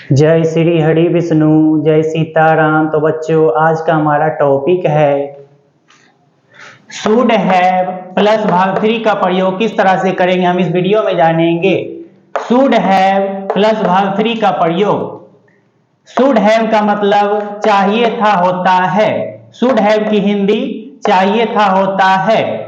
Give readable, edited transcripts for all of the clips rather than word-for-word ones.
जय श्री हरि विष्णु, जय सीताराम। तो बच्चों, आज का हमारा टॉपिक है शुड हैव प्लस भाग 3 का प्रयोग किस तरह से करेंगे, हम इस वीडियो में जानेंगे। शुड हैव प्लस भाग 3 का प्रयोग। शुड हैव का मतलब चाहिए था, होता है। शुड हैव की हिंदी चाहिए था, होता है।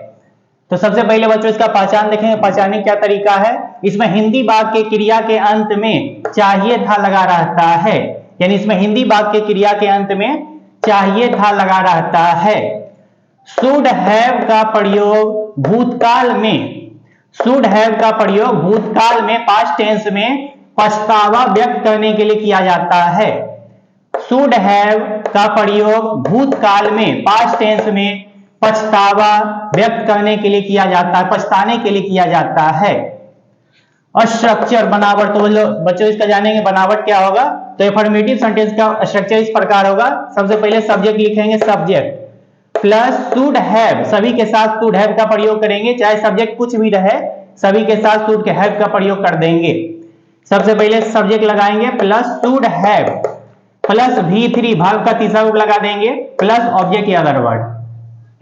तो सबसे पहले बच्चों इसका पहचान देखेंगे। पहचानने क्या तरीका है, इसमें हिंदी वाक्य क्रिया के अंत में चाहिए था लगा रहता है, यानी इसमें हिंदी वाक्य क्रिया के अंत में चाहिए था लगा रहता है। शुड हैव का प्रयोग भूतकाल में, शुड हैव का प्रयोग भूतकाल में पास्ट टेंस में पछतावा व्यक्त करने के लिए किया जाता है। शुड हैव का प्रयोग भूतकाल में पास्ट टेंस में पछतावा व्यक्त करने के लिए किया जाता है, पछताने के लिए किया जाता है। स्ट्रक्चर बनावट, तो बच्चों इसका जानेंगे बनावट क्या होगा। तो एफर्मेटिव सेंटेंस का स्ट्रक्चर इस प्रकार होगा। सबसे पहले सब्जेक्ट लिखेंगे, सब्जेक्ट प्लस शुड हैव, सभी के साथ शुड हैव का प्रयोग करेंगे, चाहे सब्जेक्ट कुछ भी रहे सभी के साथ शुड के हैव का प्रयोग कर देंगे। सबसे पहले सब्जेक्ट लगाएंगे plus should have plus V3 भाग का तीसरा रूप लगा देंगे प्लस ऑब्जेक्ट या अदर वर्ड,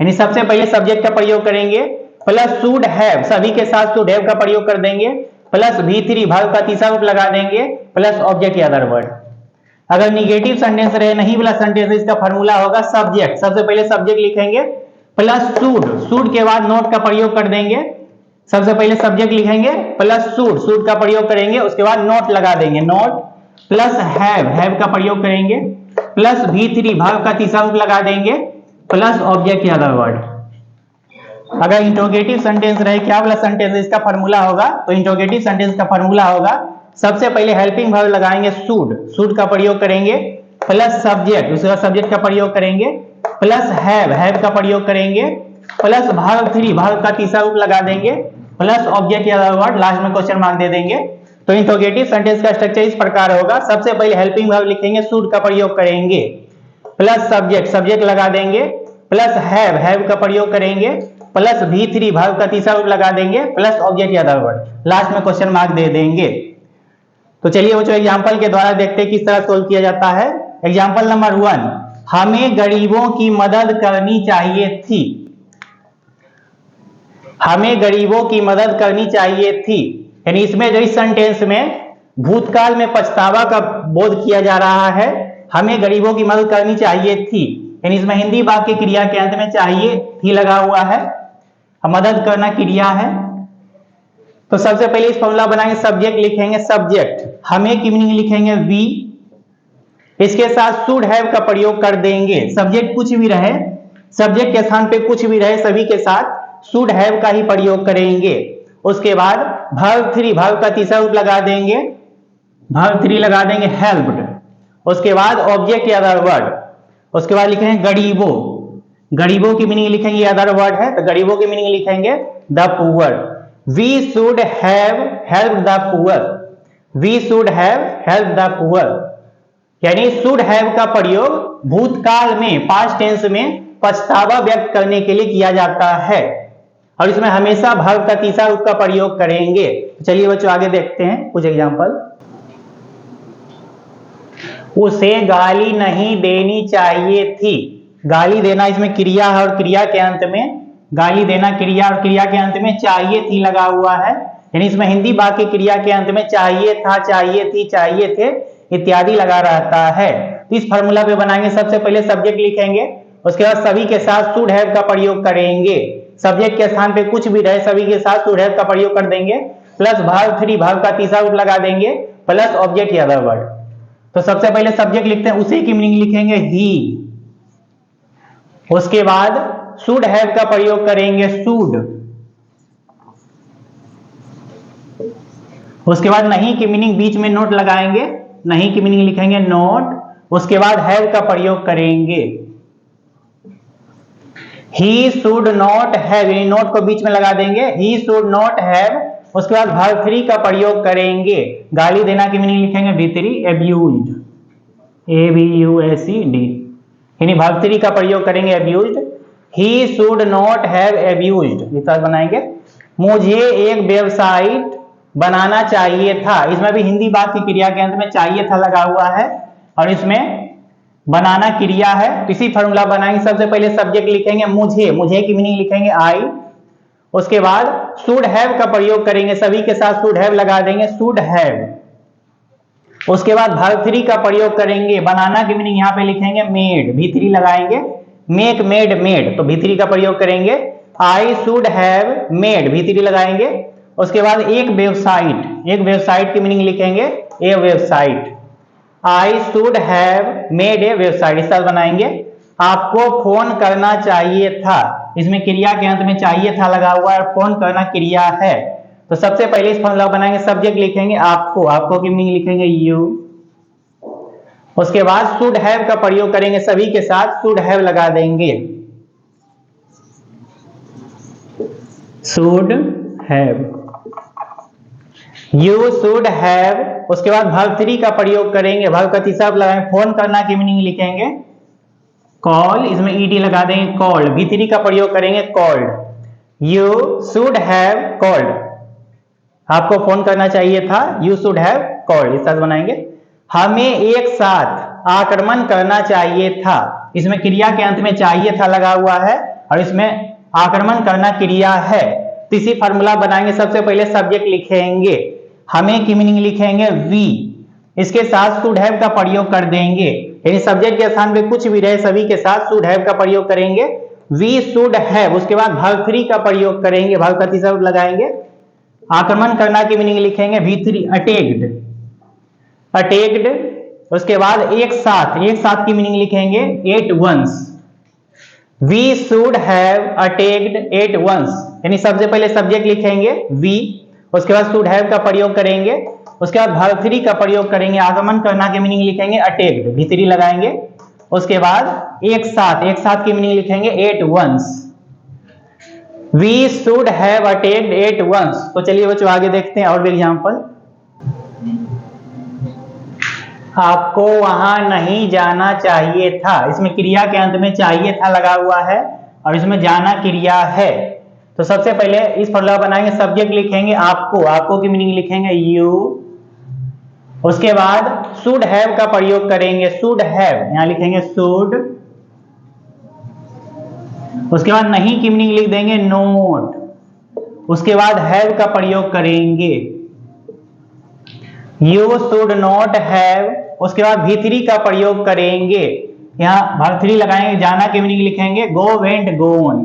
यानी सबसे पहले सब्जेक्ट का प्रयोग करेंगे प्लस शुड हैव, सभी के साथ शुड हैव का प्रयोग कर देंगे प्लस V3 भाग का तीसरा रूप लगा देंगे प्लस ऑब्जेक्ट या अदर वर्ड। अगर निगेटिव सेंटेंस रहे, नहीं वाला सेंटेंस, इसका फॉर्मूला होगा सब्जेक्ट। सबसे पहले सब्जेक्ट लिखेंगे प्लस शुड, शुड के बाद नोट का प्रयोग कर देंगे। सबसे पहले सब्जेक्ट लिखेंगे प्लस शुड, शुड का प्रयोग करेंगे, उसके बाद नोट लगा देंगे, नोट प्लस हैव का प्रयोग करेंगे प्लस V3 भाग का तीसरा रूप लगा देंगे प्लस ऑब्जेक्ट या अदर वर्ड। अगर इंट्रोगेटिव सेंटेंस रहे, क्या वाला सेंटेंस, इसका फॉर्मूला होगा। तो इंट्रोगेटिव सेंटेंस का फॉर्मूला होगा, सबसे पहले हेल्पिंग वर्ब लगाएंगे शुड, शुड का प्रयोग करेंगे प्लस सब्जेक्ट, उसके बाद सब्जेक्ट का प्रयोग करेंगे प्लस हैव का प्रयोग करेंगे प्लस भाग 3 भाग का तीसरा रूप लगा देंगे प्लस ऑब्जेक्ट या अदर वर्ड, लास्ट में क्वेश्चन मार्क दे देंगे। तो इंट्रोगेटिव सेंटेंस का स्ट्रक्चर इस प्रकार होगा। सबसे पहले हेल्पिंग वर्ब लिखेंगे, शुड का प्रयोग करेंगे प्लस सब्जेक्ट, सब्जेक्ट लगा देंगे प्लस हैव का प्रयोग करेंगे प्लस V3 भाग का तीसरा रूप लगा देंगे प्लस ऑब्जेक्ट या अदर वर्ड, लास्ट में क्वेश्चन मार्क दे देंगे। तो चलिए बच्चों एग्जांपल के द्वारा देखते हैं किस तरह सोल्व किया जाता है। एग्जांपल नंबर 1, हमें गरीबों की मदद करनी चाहिए थी। हमें गरीबों की मदद करनी चाहिए थी, यानी इसमें जो इस सेंटेंस में भूतकाल में पछतावा का बोध किया जा रहा है। हमें गरीबों की मदद करनी चाहिए थी, यानी इसमें हिंदी वाक्य क्रिया के अंत में चाहिए थी लगा हुआ है, मदद करना क्रिया है। तो सबसे पहले इस फॉर्मूला बनाएंगे, सब्जेक्ट लिखेंगे सब्जेक्ट, हमें की मीनिंग लिखेंगे वी, इसके साथ शुड हैव का प्रयोग कर देंगे। सब्जेक्ट कुछ भी रहे, सब्जेक्ट के स्थान पे कुछ भी रहे, सभी के साथ शुड हैव का ही प्रयोग करेंगे। उसके बाद वर्ब 3 भाग का तीसरा रूप लगा देंगे, वर्ब 3 लगा देंगे हेल्प्ड, उसके बाद ऑब्जेक्ट या अदर वर्ड, उसके बाद लिखेंगे गरीबों, गरीबों की मीनिंग लिखेंगे अदर वर्ड है, तो गरीबों की मीनिंग लिखेंगे the poor. We should have help the poor, we should have help the poor, यानी शुड हैव का प्रयोग भूतकाल में पास्ट टेंस में पछतावा व्यक्त करने के लिए किया जाता है, और इसमें हमेशा वर्ब का तीसरा रूप का प्रयोग करेंगे। चलिए बच्चों आगे देखते हैं कुछ एग्जांपल। उसे गाली नहीं देनी चाहिए थी, गाली देना इसमें क्रिया है और क्रिया के अंत में, गाली देना क्रिया और क्रिया के अंत में चाहिए थी लगा हुआ है, यानी इसमें हिंदी वाक्य क्रिया के अंत में चाहिए था, चाहिए थी, चाहिए थे इत्यादि लगा रहता है। तो इस फॉर्मूला पे बनाएंगे, सबसे पहले सब्जेक्ट लिखेंगे, उसके बाद सभी के साथ शुड हैव का प्रयोग करेंगे। सब्जेक्ट के स्थान पे कुछ भी रहे, सभी के साथ शुड हैव का प्रयोग कर देंगे प्लस वर्ब 3 भाग का तीसरा रूप लगा देंगे प्लस ऑब्जेक्ट या अदर वर्ड। तो सबसे पहले सब्जेक्ट लिखते हैं, उसी की मीनिंग लिखेंगे ही, उसके बाद शुड हैव का प्रयोग करेंगे शुड, उसके बाद नहीं की मीनिंग बीच में नोट लगाएंगे, नहीं की मीनिंग लिखेंगे नोट, उसके बाद हैव का प्रयोग करेंगे। He should not have, note को बीच में लगा देंगे, ही शुड नॉट हैव, उसके बाद वर्ब 3 का प्रयोग करेंगे। गाली देना की मीनिंग लिखेंगे V3 एब्यूज्ड, ABUSED, यानी वर्ब 3 का प्रयोग करेंगे एब्यूज्ड। ही शुड नॉट हैव एब्यूज्ड, इस तरह बनाएंगे। मुझे एक वेबसाइट बनाना चाहिए था। इसमें भी हिंदी बात की क्रिया के अंत में चाहिए था लगा हुआ है और इसमें बनाना क्रिया है। तो इसी फॉर्मूला बनाएंगे। सबसे पहले सब्जेक्ट लिखेंगे मुझे, मुझे की मीनिंग लिखेंगे आई। उसके बाद शुड हैव का प्रयोग करेंगे, सभी के साथ शुड हैव लगा देंगे, शुड हैव। उसके बाद वर्ब 3 का प्रयोग करेंगे, बनाना की मीनिंग यहाँ पे लिखेंगे मेड, V3 लगाएंगे, मेक मेड मेड, तो V3 का प्रयोग करेंगे। आई शुड हैव मेड, V3 लगाएंगे। उसके बाद एक वेबसाइट, एक वेबसाइट की मीनिंग लिखेंगे a website, I should have made a website, इस तरह बनाएंगे। आपको फोन करना चाहिए था, इसमें क्रिया के अंत में चाहिए था लगा हुआ है, फोन करना क्रिया है। तो सबसे पहले इस फॉर्मूला बनाएंगे, सब्जेक्ट लिखेंगे आपको, आपको की मीनिंग लिखेंगे यू। उसके बाद शुड हैव का प्रयोग करेंगे, सभी के साथ शुड हैव लगा देंगे, should have, you should have. उसके बाद वर्ब 3 का प्रयोग करेंगे, वर्ब का तीसरा लगाएंगे, फोन करना की मीनिंग लिखेंगे कॉल, इसमें ईडी लगा देंगे कॉल्ड, V3 का प्रयोग करेंगे called, you should have called, आपको फोन करना चाहिए था, यू शुड हैव कॉल्ड, इस तरह बनाएंगे। हमें एक साथ आक्रमण करना चाहिए था, इसमें क्रिया के अंत में चाहिए था लगा हुआ है और इसमें आक्रमण करना क्रिया है। तो इसी फॉर्मूला बनाएंगे। सबसे पहले सब्जेक्ट लिखेंगे, हमें की मीनिंग लिखेंगे वी, इसके साथ शुड हैव का प्रयोग कर देंगे, यानी सब्जेक्ट के स्थान पे कुछ भी रहे सभी के साथ शुड हैव का प्रयोग करेंगे, वी शुड हैव। उसके बाद वर्ब 3 का प्रयोग करेंगे, वर्ब का तीसरा लगाएंगे, आक्रमण करना की मीनिंग लिखेंगे V3 अटैक्ड, अटैक्ड। उसके बाद एक साथ, एक साथ की मीनिंग लिखेंगे at once, we should have attacked at once, यानी सबसे पहले सब्जेक्ट लिखेंगे वी, उसके बाद शुड हैव का प्रयोग करेंगे, उसके बाद वर्ब 3 का प्रयोग करेंगे, आगमन करना की मीनिंग लिखेंगे अटैक्ड, V3 लगाएंगे। उसके बाद एक साथ, एक साथ की मीनिंग लिखेंगे at once, we should have attacked at once. तो चलिए बच्चों आगे देखते हैं और भी एग्जाम्पल। आपको वहां नहीं जाना चाहिए था, इसमें क्रिया के अंत में चाहिए था लगा हुआ है और इसमें जाना क्रिया है। तो सबसे पहले इस फॉर्मूला बनाएंगे, सब्जेक्ट लिखेंगे आपको, आपको की मीनिंग लिखेंगे यू। उसके बाद शुड हैव का प्रयोग करेंगे, शुड हैव यहां लिखेंगे शुड। उसके बाद नहीं की मीनिंग लिख देंगे नोट। उसके बाद हैव का प्रयोग करेंगे, यू शुड नॉट हैव। उसके बाद V3 का प्रयोग करेंगे, यहाँ वर्ब 3 लगाएंगे, जाना की मीनिंग लिखेंगे गो वेंट गोन,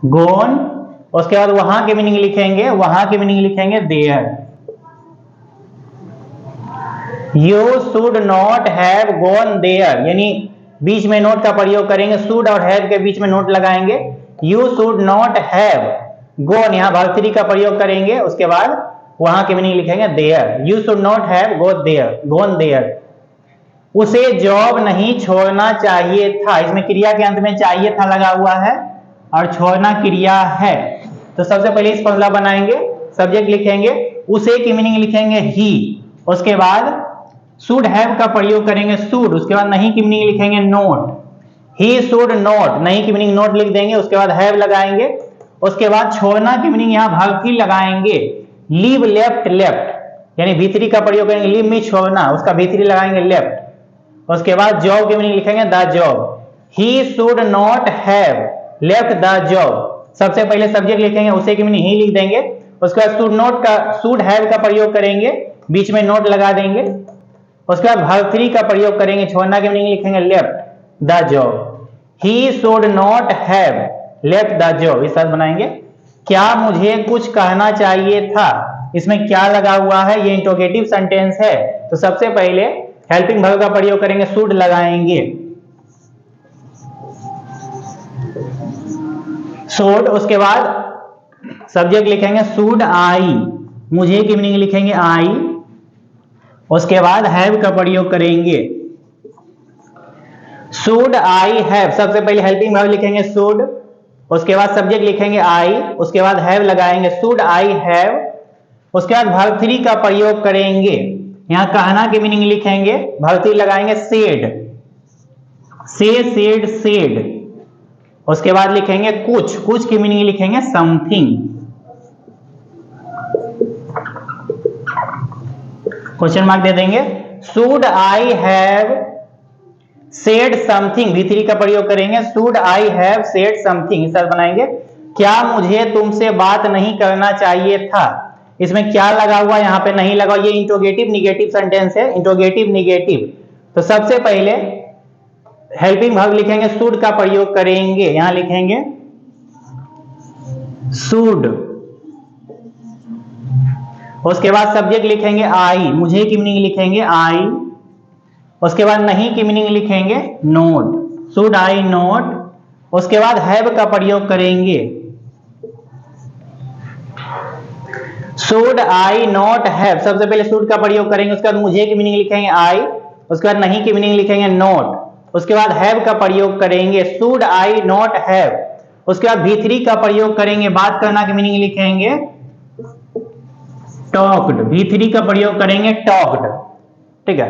गोन। उसके बाद वहां की मीनिंग लिखेंगे, वहां की मीनिंग लिखेंगे there, you should not have gone there, यानी बीच में नोट का प्रयोग करेंगे, शुड और हैव के बीच में नोट लगाएंगे, you should not have gone, यहाँ वर्ब 3 का प्रयोग करेंगे। उसके बाद वहां की मीनिंग लिखेंगे there, you should not have go there, gone there. उसे जॉब नहीं छोड़ना चाहिए था, इसमें क्रिया के अंत में चाहिए था लगा हुआ है और छोड़ना क्रिया है। तो सबसे पहले इस फॉर्मूला बनाएंगे, सब्जेक्ट लिखेंगे, उसे की मीनिंग लिखेंगे ही। उसके बाद शुड हैव का प्रयोग करेंगे शुड, उसके बाद नहीं की मीनिंग लिखेंगे नोट, ही शुड नॉट, नहीं की मीनिंग नोट लिख देंगे। उसके बाद हैव लगाएंगे। उसके बाद छोड़ना की मीनिंग यहाँ वर्ब 3 लगाएंगे, लीव लेफ्ट लेफ्ट, यानी V3 का प्रयोग करेंगे, लीव में छोड़ना, उसका V3 लगाएंगे लेफ्ट। उसके बाद जॉब की मीनिंग लिखेंगे the job, he should not have left the job. सबसे पहले सब्जेक्ट लिखेंगे, उसे की मीनिंग ही लिख देंगे। उसके बाद शुड नॉट का, शुड हैव का प्रयोग करेंगे, बीच में नोट लगा देंगे। उसके बाद वर्ब 3 का प्रयोग करेंगे, छोड़ना की मीनिंग लिखेंगे left the job, he should not have left the job, इस तरह बनाएंगे। क्या मुझे कुछ कहना चाहिए था, इसमें क्या लगा हुआ है, ये इंट्रोगेटिव सेंटेंस है। तो सबसे पहले हेल्पिंग वर्ब का प्रयोग करेंगे, शुड लगाएंगे, शुड। उसके बाद सब्जेक्ट लिखेंगे शुड आई, मुझे की मीनिंग लिखेंगे आई। उसके बाद हैव का प्रयोग करेंगे, शुड आई हैव। सबसे पहले हेल्पिंग वर्ब लिखेंगे शुड, उसके बाद सब्जेक्ट लिखेंगे आई, उसके बाद हैव लगाएंगे, शुड आई हैव। उसके बाद वर्ब 3 का प्रयोग करेंगे, यहाँ कहना की मीनिंग लिखेंगे, वर्ब 3 लगाएंगे सेड, से सेड सेड। उसके बाद लिखेंगे कुछ, कुछ की मीनिंग लिखेंगे समथिंग। क्वेश्चन मार्क दे देंगे। Should I have said something, V3 का प्रयोग करेंगे। Should I have said something, इस तरह बनाएंगे। क्या मुझे तुमसे बात नहीं करना चाहिए था, इसमें क्या लगा हुआ, यहाँ पे नहीं लगा। ये इंट्रोगेटिव निगेटिव सेंटेंस है, इंट्रोगेटिव निगेटिव। तो सबसे पहले हेल्पिंग वर्ब लिखेंगे, शुड का प्रयोग करेंगे। यहां लिखेंगे शुड, उसके बाद सब्जेक्ट लिखेंगे आई, मुझे की मीनिंग लिखेंगे आई। उसके बाद नहीं की मीनिंग लिखेंगे नोट, शुड आई नोट। उसके बाद हैव का प्रयोग करेंगे, शुड आई नॉट हैव। सबसे पहले शुड का प्रयोग करेंगे, उसके बाद मुझे की मीनिंग लिखेंगे आई, उसके बाद नहीं की मीनिंग लिखेंगे नॉट। उसके बाद हैव का प्रयोग करेंगे, शुड आई नॉट हैव। उसके बाद V3 का प्रयोग करेंगे, बात करना की मीनिंग लिखेंगे टॉक्ड, V3 का प्रयोग करेंगे टॉक्ड, ठीक है।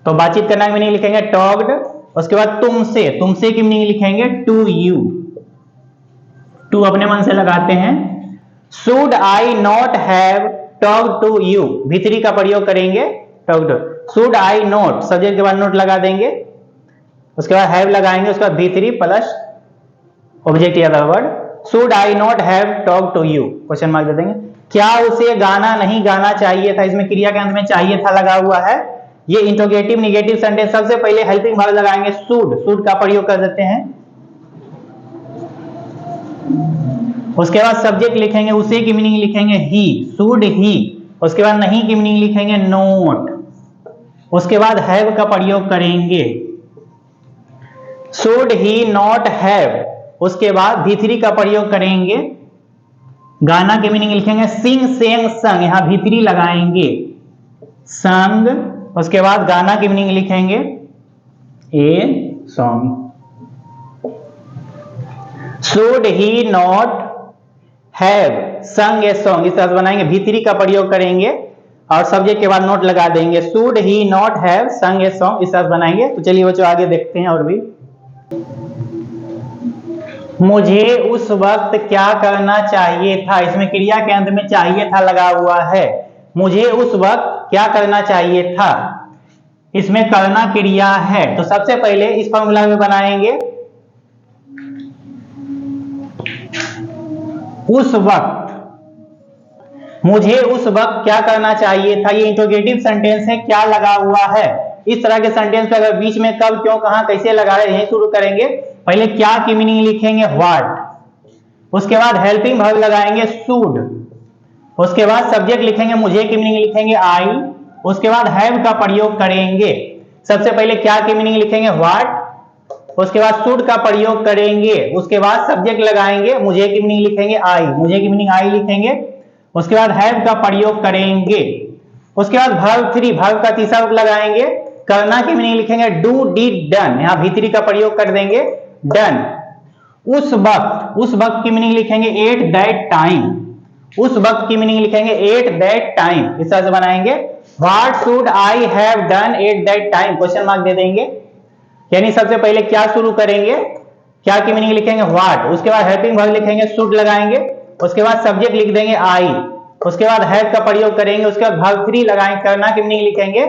तो बातचीत करना की मीनिंग लिखेंगे टॉक्ड। उसके बाद तुमसे, तुमसे की मीनिंग लिखेंगे टू यू, टू अपने मन से लगाते हैं। Should I not have talked to you, V3 का प्रयोग करेंगे talked. Should I not, subject के बाद नोट लगा देंगे, उसके बाद हैव लगाएंगे, उसके बाद V3 प्लस ऑब्जेक्ट या word. Should I not have talked to you, question mark दे देंगे। क्या उसे गाना नहीं गाना चाहिए था, इसमें क्रिया के अंत में चाहिए था लगा हुआ है। ये इंट्रोगेटिव निगेटिव सेंटेंस। सबसे पहले हेल्पिंग वर्ब लगाएंगे शुड, शुड का प्रयोग कर देते हैं। उसके बाद सब्जेक्ट लिखेंगे, उसे की मीनिंग लिखेंगे ही, शुड ही। उसके बाद नहीं की मीनिंग लिखेंगे नोट। उसके बाद हैव का प्रयोग करेंगे, शुड ही नॉट हैव। उसके बाद V3 का प्रयोग करेंगे, गाना की मीनिंग लिखेंगे सिंग सेंग संग, यहां V3 लगाएंगे संग। उसके बाद गाना की मीनिंग लिखेंगे a song. Should he not have संग ए सॉन्ग, इस तरह से बनाएंगे। V3 का प्रयोग करेंगे और सब्जेक्ट के बाद नोट लगा देंगे, शुड ही नॉट हैव संग ए सॉन्ग, इस तरह से बनाएंगे। तो चलिए बच्चों आगे देखते हैं। और भी मुझे उस वक्त क्या करना चाहिए था, इसमें क्रिया के अंत में चाहिए था लगा हुआ है। मुझे उस वक्त क्या करना चाहिए था, इसमें करना क्रिया है। तो सबसे पहले इस फॉर्मूला में बनाएंगे उस वक्त, मुझे उस वक्त क्या करना चाहिए था। ये इंट्रोगेटिव सेंटेंस है, क्या लगा हुआ है। इस तरह के सेंटेंस पे अगर बीच में कब क्यों कहां कैसे लगा रहे हैं शुरू करेंगे। पहले क्या की मीनिंग लिखेंगे व्हाट, उसके बाद हेल्पिंग वर्ब लगाएंगे शुड, उसके बाद सब्जेक्ट लिखेंगे, मुझे की मीनिंग लिखेंगे आई। उसके बाद हैव का प्रयोग करेंगे, सबसे पहले क्या की मीनिंग लिखेंगे व्हाट, उसके बाद शुड का प्रयोग करेंगे, उसके बाद सब्जेक्ट लगाएंगे, मुझे की मीनिंग लिखेंगे आई, मुझे की मीनिंग आई लिखेंगे। उसके बाद हैव का प्रयोग करेंगे, उसके बाद वर्ब 3, वर्ब का तीसरा रूप लगाएंगे, करना की मीनिंग लिखेंगे डू डिड डन, यहां V3 का प्रयोग कर देंगे डन। उस वक्त, उस वक्त की मीनिंग लिखेंगे एट दैट टाइम, उस वक्त की मीनिंग लिखेंगे एट दैट टाइम, इस तरह से बनाएंगे। What should I have done at that time, question mark दे देंगे। यानी सबसे पहले क्या शुरू करेंगे, क्या की मीनिंग लिखेंगे व्हाट, उसके बाद हेल्पिंग वर्ब लिखेंगे शुड लगाएंगे, उसके बाद सब्जेक्ट लिख देंगे आई, उसके बाद हैव का प्रयोग करेंगे, उसके बाद वर्ब 3 लगाएंगे, करना की मीनिंग लिखेंगे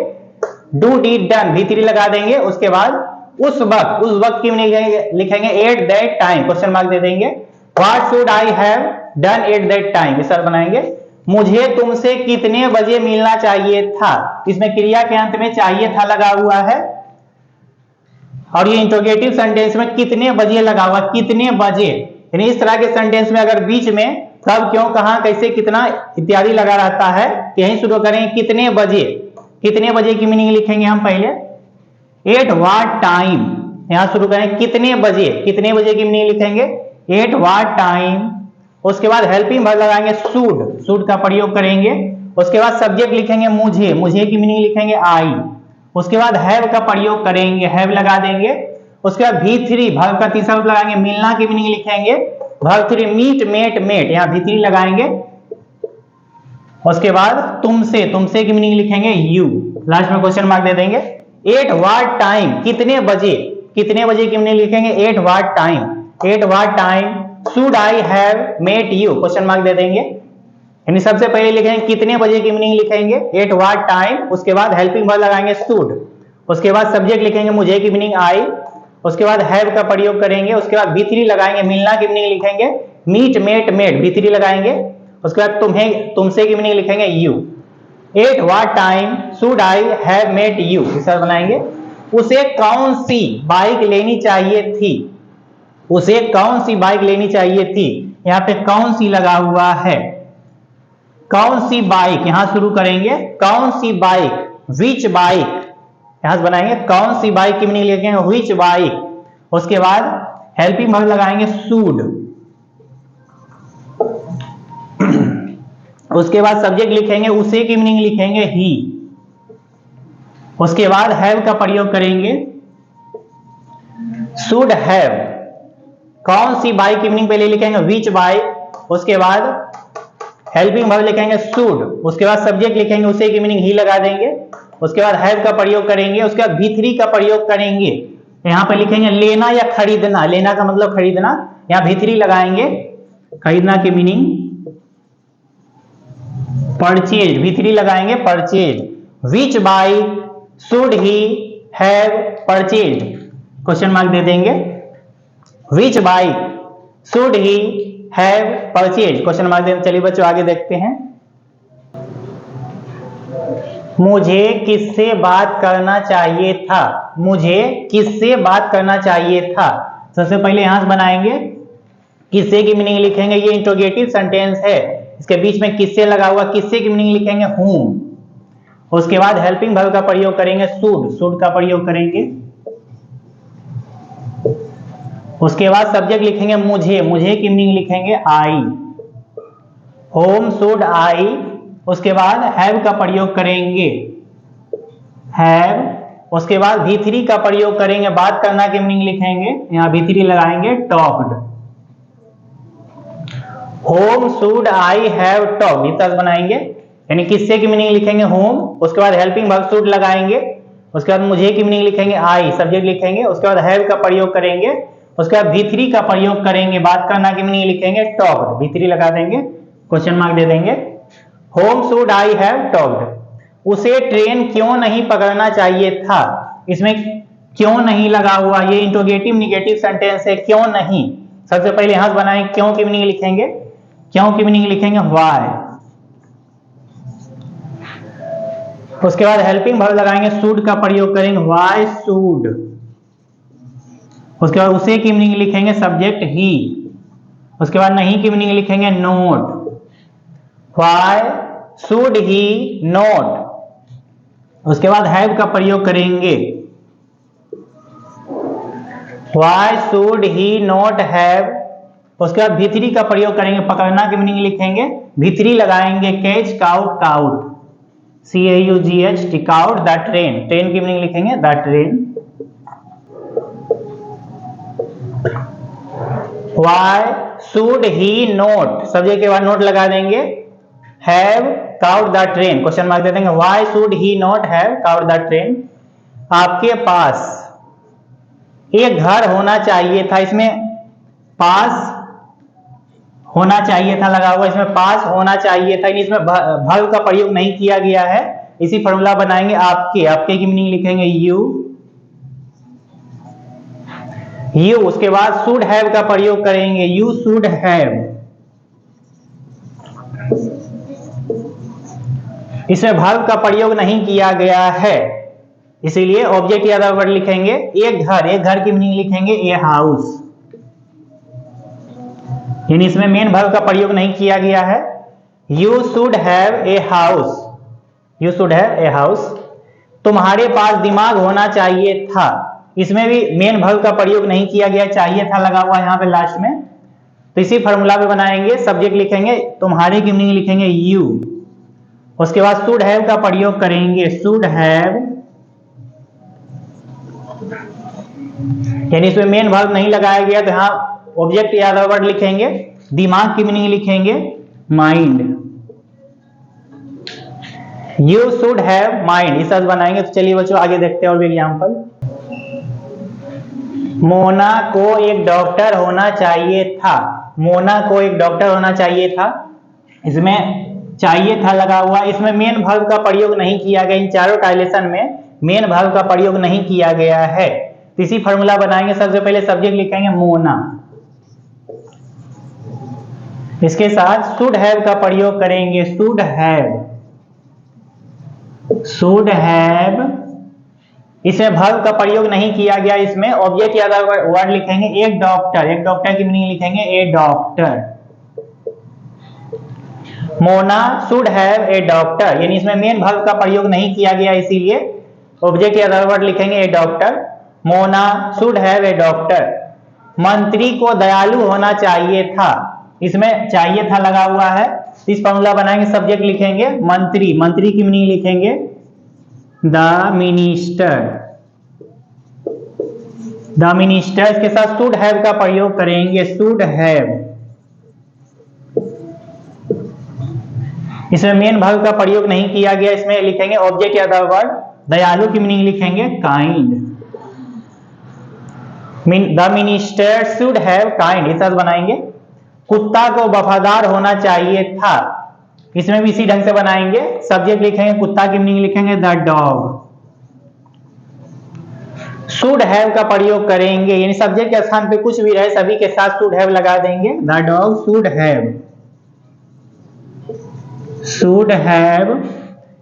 डू डिड डन, V3 लगा देंगे। उसके बाद उस वक्त, उस वक्त की मीनिंग लिखेंगे at that time, question mark दे देंगे। What should I have done at that time, इस तरह बनाएंगे। मुझे तुमसे कितने बजे मिलना चाहिए था, इसमें क्रिया के अंत में चाहिए था लगा हुआ है। और ये इंट्रोगेटिव सेंटेंस में कितने बजे लगा हुआ, कितने बजे। यानी इस तरह के सेंटेंस में अगर बीच में कब क्यों कहां कैसे कितना इत्यादि लगा रहता है, यही शुरू करेंगे कितने बजे। कितने बजे की मीनिंग लिखेंगे हम पहले एट व्हाट टाइम, यहां शुरू करें कितने बजे, कितने बजे की मीनिंग लिखेंगे एट व्हाट टाइम। उसके बाद हेल्पिंग वर्ब लगाएंगे शुड, शुड का प्रयोग करेंगे। उसके बाद सब्जेक्ट लिखेंगे मुझे, मुझे की मीनिंग लिखेंगे आई। उसके बाद हैव का प्रयोग करेंगे, हैव लगा देंगे। उसके बाद V3 वर्ब का तीसरा रूप लगाएंगे, मिलना की मीनिंग लिखेंगे वर्ब 3 मीट मेट मेट, यहां V3 लगाएंगे। उसके बाद तुमसे, तुमसे की मीनिंग लिखेंगे यू, लास्ट में क्वेश्चन मार्क दे देंगे। एट व्हाट टाइम, कितने बजे, कितने बजे की मीनिंग लिखेंगे at what time, at what time should I have met you, question mark दे देंगे। यानी सबसे पहले लिखेंगे कितने बजे की मीनिंग लिखेंगे, एट व्हाट टाइम, उसके बाद हेल्पिंग वर्ब लगाएंगे शुड, उसके बाद सब्जेक्ट लिखेंगे मुझे की मीनिंग आई, उसके बाद हैव का प्रयोग करेंगे, उसके बाद V3 लगाएंगे, मिलना की मीनिंग लिखेंगे मीट मेट मेट, V3 लगाएंगे, उसके बाद तुम्हें तुमसे की मीनिंग लिखेंगे you, at what time should I have met you, इसे बनाएंगे उसे कौन सी बाइक लेनी चाहिए थी, उसे कौन सी बाइक लेनी चाहिए थी, यहाँ पे कौन सी लगा हुआ है, कौन सी बाइक यहां शुरू करेंगे, कौन सी बाइक, विच बाइक, यहां से बनाएंगे कौन सी बाइक की मीनिंग लिखेंगे विच बाइक, उसके बाद हेल्पिंग वर्ब लगाएंगे शुड, उसके बाद सब्जेक्ट लिखेंगे उसे की मीनिंग लिखेंगे ही, उसके बाद हैव का प्रयोग करेंगे शुड हैव, कौन सी बाइक की मीनिंग पहले लिखेंगे विच बाइक, उसके बाद हेल्पिंग वर्ब लिखेंगे शुड, उसके बाद सब्जेक्ट लिखेंगे उसे की मीनिंग ही लगा देंगे, उसके बाद हैव का प्रयोग करेंगे, उसके बाद V3 का प्रयोग करेंगे, यहां पे लिखेंगे लेना या खरीदना, लेना का मतलब खरीदना, यहां V3 लगाएंगे, खरीदना की मीनिंग परचेज, V3 लगाएंगे purchase, which bike should he have purchase, question mark दे देंगे, which bike should he have purchase, question mark दे। चलिए बच्चों आगे देखते हैं, मुझे किससे बात करना चाहिए था, मुझे किससे बात करना चाहिए था, सबसे पहले यहां से बनाएंगे किससे की मीनिंग लिखेंगे, ये इंट्रोगेटिव सेंटेंस है, इसके बीच में किससे लगा हुआ, किससे की मीनिंग लिखेंगे whom, उसके बाद हेल्पिंग वर्ब का प्रयोग करेंगे शुड, शुड का प्रयोग करेंगे, उसके बाद सब्जेक्ट लिखेंगे मुझे, मुझे की मीनिंग लिखेंगे आई, होम शुड आई, उसके बाद हैव का प्रयोग करेंगे हैव, उसके बाद V3 का प्रयोग करेंगे, बात करना की मीनिंग लिखेंगे, यहां V3 लगाएंगे talked, home should I have talked, इस तरह बनाएंगे, यानी किससे की मीनिंग लिखेंगे होम, उसके बाद हेल्पिंग वर्ब शुड लगाएंगे, उसके बाद मुझे की मीनिंग लिखेंगे आई, सब्जेक्ट लिखेंगे, उसके बाद हैव का प्रयोग करेंगे, उसके बाद V3 का प्रयोग करेंगे, बात करना की मीनिंग लिखेंगे टॉक्ड, V3 लगा देंगे, क्वेश्चन मार्क दे देंगे, home should I have talked, उसे ट्रेन क्यों नहीं पकड़ना चाहिए था, इसमें क्यों नहीं लगा हुआ, ये इंट्रोगेटिव निगेटिव सेंटेंस है, क्यों नहीं, सबसे पहले यहां से बनाएंगे क्यों की मीनिंग लिखेंगे, क्यों की मीनिंग लिखेंगे व्हाई, उसके बाद हेल्पिंग वर्ब लगाएंगे शुड का प्रयोग करेंगे व्हाई शुड, उसके बाद उसे की मीनिंग लिखेंगे सब्जेक्ट ही, उसके बाद नहीं की मीनिंग लिखेंगे note, why should he note, उसके बाद हैव का प्रयोग करेंगे why should he not have, उसके बाद V3 का प्रयोग करेंगे, पकड़ना की मीनिंग लिखेंगे V3 लगाएंगे catch caught caught, CAUGH caught the train, train की मीनिंग लिखेंगे the train, why should he not, subject के बाद नोट लगा देंगे, have caught the train, question mark दे देंगे, why should he not have caught the train, आपके पास एक घर होना चाहिए था, इसमें पास होना चाहिए था लगा हुआ, इसमें पास होना चाहिए था, इसमें वर्ब का प्रयोग नहीं किया गया है, इसी फॉर्मूला बनाएंगे आपके, आपके की मीनिंग लिखेंगे यू, यू, उसके बाद शुड हैव का प्रयोग करेंगे यू शुड हैव, इसमें वर्ब का प्रयोग नहीं किया गया है, इसीलिए ऑब्जेक्ट या वर्ड लिखेंगे एक घर, एक घर की मीनिंग लिखेंगे ए हाउस, यानी इसमें मेन वर्ब का प्रयोग नहीं किया गया है, you should have a house, you should have a house, तुम्हारे पास दिमाग होना चाहिए था, इसमें भी मेन वर्ब का प्रयोग नहीं किया गया, चाहिए था लगा हुआ यहाँ पे लास्ट में, तो इसी फॉर्मूला पे बनाएंगे, सब्जेक्ट लिखेंगे तुम्हारे की मीनिंग लिखेंगे यू, उसके बाद शुड हैव का प्रयोग करेंगे शुड हैव, यानी इसमें मेन वर्ब नहीं लगाया गया, तो यहाँ ऑब्जेक्ट या अदर वर्ड लिखेंगे, दिमाग की मीनिंग लिखेंगे mind, you should have mind, इस तरह बनाएंगे। तो चलिए बच्चों आगे देखते हैं और भी एग्जाम्पल, मोना को एक डॉक्टर होना चाहिए था, मोना को एक डॉक्टर होना चाहिए था, इसमें चाहिए था लगा हुआ, इसमें मेन वर्ब का प्रयोग नहीं किया गया। इन चारों ट्रांसलेशन में मेन वर्ब का प्रयोग नहीं किया गया है। तो इसी फॉर्मूला बनाएंगे। सबसे पहले सब्जेक्ट लिखेंगे मोना, इसके साथ शुड हैव का प्रयोग करेंगे। शुड हैव, इसमें वर्ब का प्रयोग नहीं किया गया। इसमें ऑब्जेक्ट या वर्ड लिखेंगे। एक डॉक्टर, एक डॉक्टर की मीनिंग लिखेंगे a doctor. Mona should have a doctor, यानी इसमें मेन वर्ब का प्रयोग नहीं किया गया, इसीलिए ऑब्जेक्ट या वर्ड लिखेंगे a doctor. Mona should have a doctor. मंत्री को दयालु होना चाहिए था, इसमें चाहिए था लगा हुआ है। इस फॉर्मूला बनाएंगे। सब्जेक्ट लिखेंगे मंत्री, मंत्री की मीनिंग लिखेंगे द मिनिस्टर, द मिनिस्टर। इसके साथ शुड हैव का प्रयोग करेंगे। शुड हैव, इसमें मेन वर्ब का प्रयोग नहीं किया गया। इसमें लिखेंगे ऑब्जेक्ट या द वर्ड। दयालु की मीनिंग लिखेंगे kind. The minister should have kind, इस तरह बनाएंगे। कुत्ता को वफादार होना चाहिए था, इसमें भी इसी ढंग से बनाएंगे। सब्जेक्ट लिखेंगे कुत्ता की मीनिंग लिखेंगे द डॉग। शुड हैव का प्रयोग करेंगे, यानी सब्जेक्ट के स्थान पे कुछ भी रहे सभी के साथ शुड हैव लगा देंगे। The dog should have, should have.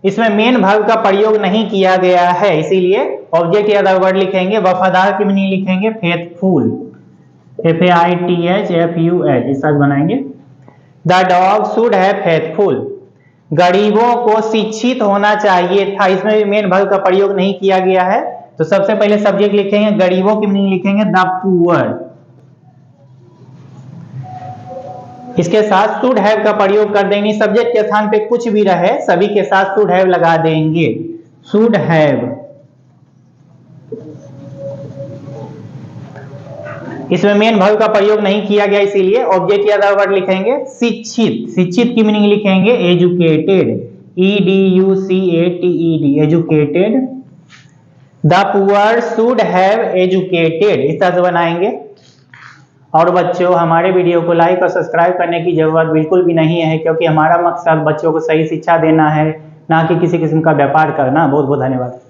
इसमें मेन वर्ब का प्रयोग नहीं किया गया है, इसीलिए ऑब्जेक्ट या द वर्ड लिखेंगे। वफादार की मीनिंग लिखेंगे फेथफुल, FAITHFUL, इस तरह बनाएंगे। The dog should have faithful. गरीबों को शिक्षित होना चाहिए था, इसमें भी मेन वर्ब का प्रयोग नहीं किया गया है। तो सबसे पहले सब्जेक्ट लिखेंगे गरीबों की मीनिंग लिखेंगे द पुअर। इसके साथ शुड हैव का प्रयोग कर देंगे। सब्जेक्ट के स्थान पे कुछ भी रहे सभी के साथ शुड हैव लगा देंगे। शुड हैव, इसमें मेन वर्ब का प्रयोग नहीं किया गया, इसीलिए ऑब्जेक्ट या द वर्ड लिखेंगे शिक्षित। शिक्षित की मीनिंग लिखेंगे educated, EDUCATED, educated. The poor should have educated, इस तरह से बनाएंगे। और बच्चों, हमारे वीडियो को लाइक और सब्सक्राइब करने की जरूरत बिल्कुल भी नहीं है, क्योंकि हमारा मकसद बच्चों को सही शिक्षा देना है, ना कि किसी किस्म का व्यापार करना। बहुत बहुत धन्यवाद।